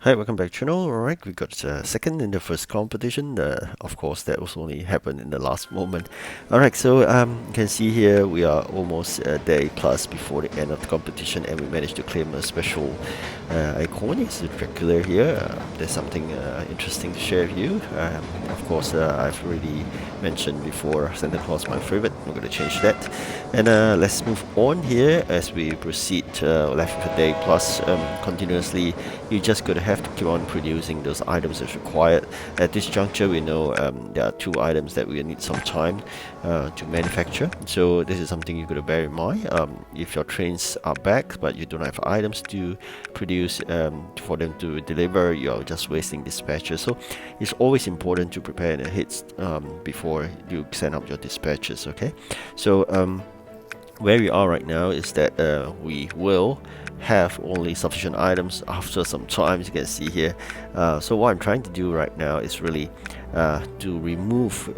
Hi, welcome back to channel. Alright, we got second in the first competition. Of course, that was only happened in the last moment. Alright, so you can see here we are almost a day plus before the end of the competition, and we managed to claim a special icon. It's a Dracula here. There's something interesting to share with you. Of course, I've already mentioned before Santa Claus my favorite. I'm going to change that. And let's move on here as we proceed left with a day plus continuously. You just got to have to keep on producing those items as required. At this juncture, we know there are two items that we need some time to manufacture. So this is something you got to bear in mind. If your trains are back but you don't have items to produce for them to deliver, you're just wasting dispatches. So it's always important to prepare in ahead before you send out your dispatches. Okay, so where we are right now is that we will have only sufficient items after some time, as you can see here. So what I'm trying to do right now is really to remove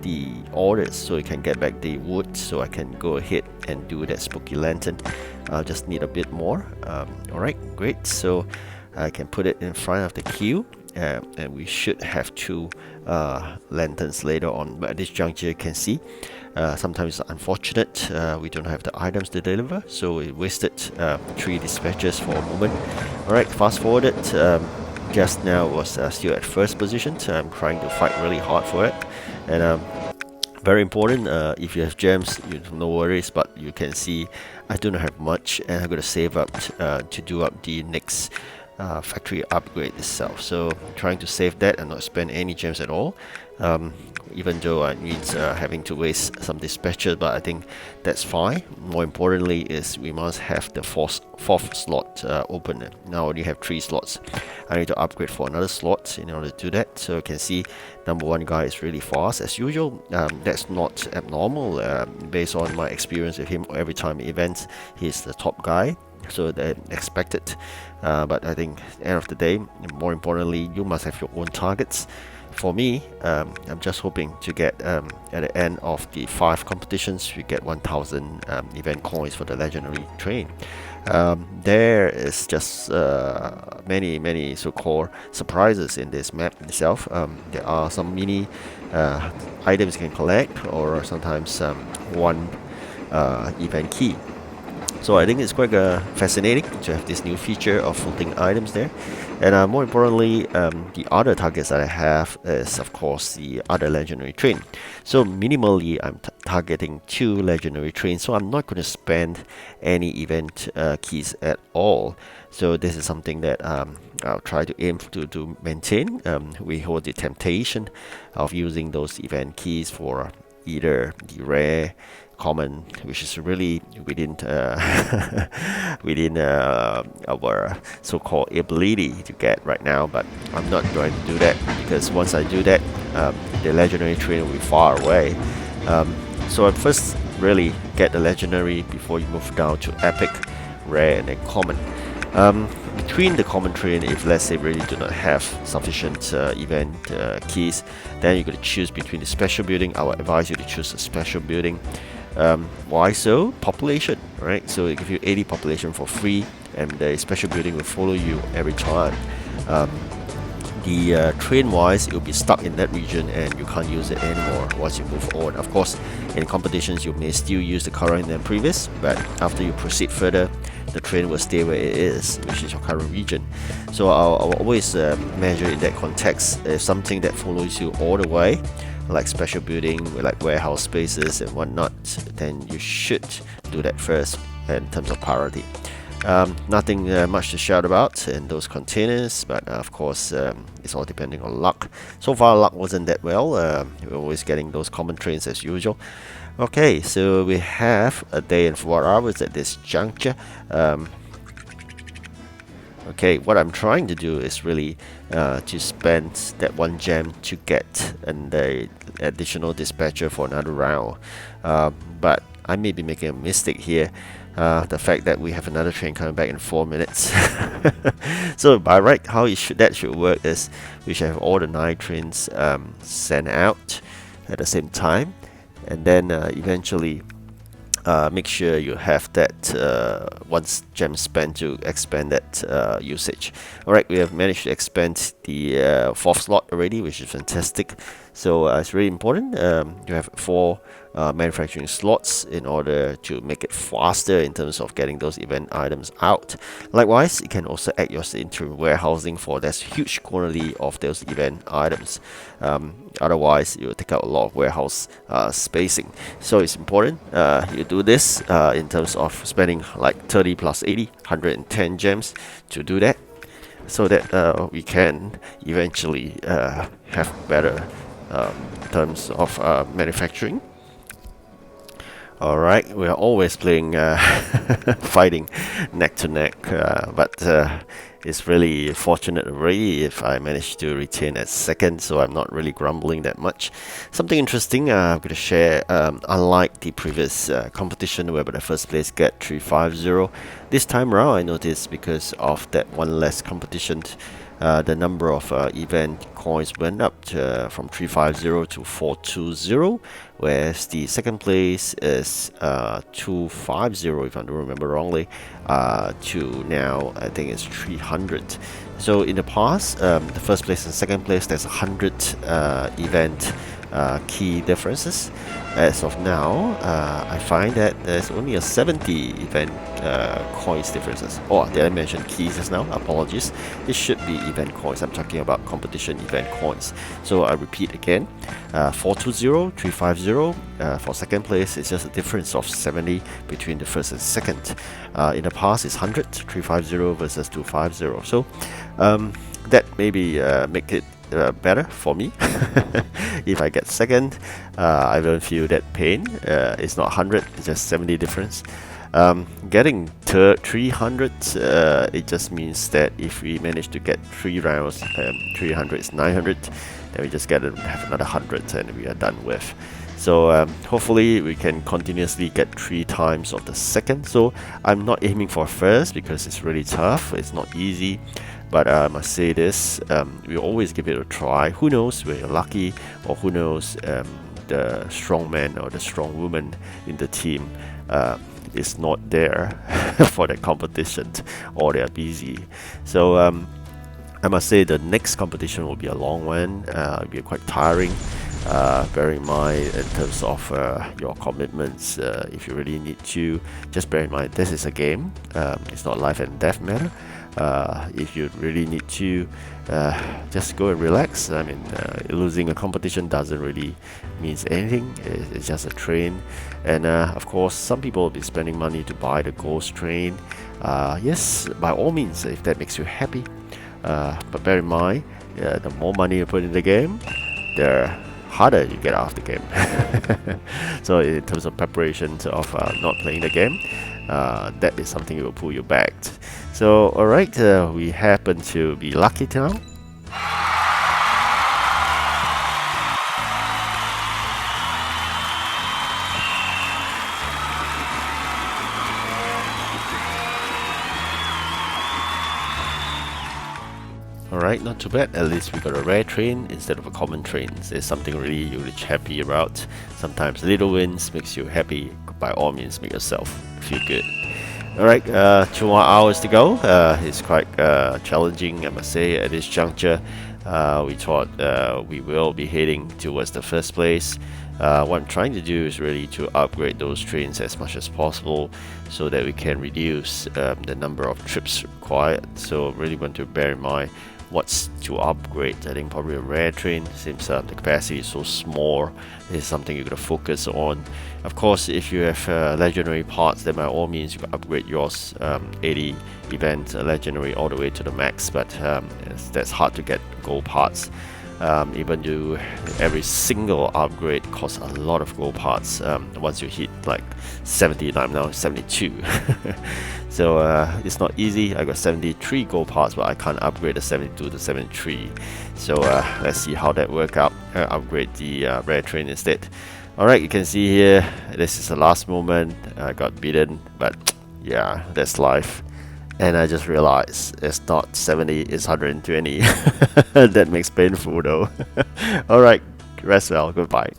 the orders so you can get back the wood, so I can go ahead and do that spooky lantern. I'll just need a bit more. Alright, great. So I can put it in front of the queue, and we should have two lanterns later on, but at this juncture you can see sometimes it's unfortunate we don't have the items to deliver, so we wasted 3 dispatches for a moment. Alright, fast forwarded, just now was still at first position, so I'm trying to fight really hard for it. And very important, if you have gems, no worries, but you can see I do not have much, and I'm going to save up to do up the next factory upgrade itself. So trying to save that and not spend any gems at all, even though it means having to waste some dispatches, but I think that's fine. More importantly is we must have the fourth slot open. Now I only have 3 slots. I need to upgrade for another slot in order to do that. So you can see number 1 guy is really fast as usual. That's not abnormal based on my experience with him. Every time events, he's the top guy, so they expected. But I think at the end of the day, more importantly, you must have your own targets. For me, I'm just hoping to get at the end of the 5 competitions, we get 1000 event coins for the legendary train. There is just many so-called surprises in this map itself. There are some mini items you can collect, or sometimes one event key. So I think it's quite fascinating to have this new feature of floating items there. And more importantly, the other targets that I have is, of course, the other legendary train. So minimally, I'm targeting 2 legendary trains, so I'm not going to spend any event keys at all. So this is something that I'll try to aim to maintain. We hold the temptation of using those event keys for either the rare, common, which is really within within our so-called ability to get right now, but I'm not going to do that, because once I do that, the legendary train will be far away. So I first really get the legendary before you move down to epic, rare, and then common. Between the common train, if let's say really do not have sufficient event keys, then you're going to choose between the special building. I would advise you to choose a special building. Why so? Population, right? So it gives you 80 population for free, and the special building will follow you every time. The train wise, it will be stuck in that region and you can't use it anymore once you move on. Of course, in competitions you may still use the current and previous, but after you proceed further, the train will stay where it is, which is your current region. So I'll always measure in that context. If something that follows you all the way, like special building, like warehouse spaces and whatnot, then you should do that first in terms of priority. Nothing much to shout about in those containers, but of course it's all depending on luck. So far luck wasn't that well. We're always getting those common trains as usual. Okay, so we have a day and 4 hours at this juncture. Okay, what I'm trying to do is really to spend that 1 gem to get an additional dispatcher for another round. But I may be making a mistake here. The fact that we have another train coming back in 4 minutes. So by right, how that should work is we should have all the 9 trains sent out at the same time, and then eventually make sure you have that once gem spent to expand that usage. Alright, we have managed to expand the fourth slot already, which is fantastic. So it's really important. You have 4 manufacturing slots in order to make it faster in terms of getting those event items out. Likewise, you can also add yours into warehousing for this huge quantity of those event items. Otherwise, it will take out a lot of warehouse spacing. So it's important you do this in terms of spending like 30 plus 80, 110 gems to do that, so that we can eventually have better terms of manufacturing. Alright, we are always playing fighting neck to neck, but it's really fortunate already if I manage to retain at second, so I'm not really grumbling that much. Something interesting I'm going to share, unlike the previous competition where the first place get 350, this time around I noticed because of that one less competition, the number of event coins went up from 350 to 420, whereas the second place is 250, if I don't remember wrongly, to now I think it's 300. So in the past, the first place and second place, there's 100 event key differences. As of now, I find that there's only a 70 event coins differences. Oh, did I mention keys just now? Apologies. It should be event coins. I'm talking about competition event coins. So I repeat again, 420, 350 for second place. It's just a difference of 70 between the first and second. In the past, it's 100, 350 versus 250. So that maybe make it better for me. If I get second, I don't feel that pain. It's not 100, it's just 70 difference. Getting 300, it just means that if we manage to get 3 rounds, 300 is 900, then we just have another 100 and we are done with. So hopefully we can continuously get 3 times of the second. So I'm not aiming for first because it's really tough, it's not easy. But I must say this, we always give it a try. Who knows, we're lucky, or who knows, the strong man or the strong woman in the team is not there for the competition, or they're busy. So I must say the next competition will be a long one. It'll be quite tiring. Bear in mind in terms of your commitments, if you really need to, just bear in mind this is a game. It's not life and death matter. If you really need to, just go and relax. I mean, losing a competition doesn't really means anything. It's just a train. And of course, some people will be spending money to buy the ghost train. Yes, by all means, if that makes you happy. But bear in mind, the more money you put in the game, the harder you get out of the game. So in terms of preparation of not playing the game, that is something that will pull you back. So alright, we happen to be lucky now. Alright, not too bad. At least we got a rare train instead of a common train. It's something really you're happy about. Sometimes little wins makes you happy. By all means, make yourself feel good. Alright, 2 more hours to go. It's quite challenging, I must say, at this juncture. We thought we will be heading towards the first place. What I'm trying to do is really to upgrade those trains as much as possible so that we can reduce the number of trips required. So really want to bear in mind what's to upgrade. I think probably a rare train, since the capacity is so small. This is something you're going to focus on. Of course, if you have legendary parts, then by all means you can upgrade yours 80 event legendary all the way to the max, but that's hard to get gold parts. Even though every single upgrade costs a lot of gold parts once you hit like 70, I'm now 72. So it's not easy. I got 73 gold parts, but I can't upgrade the 72 to 73. So let's see how that works out. Upgrade the rare train instead. Alright, you can see here, this is the last moment. I got beaten, but yeah, that's life. And I just realized it's not 70, it's 120. That makes painful though. Alright, rest well, goodbye.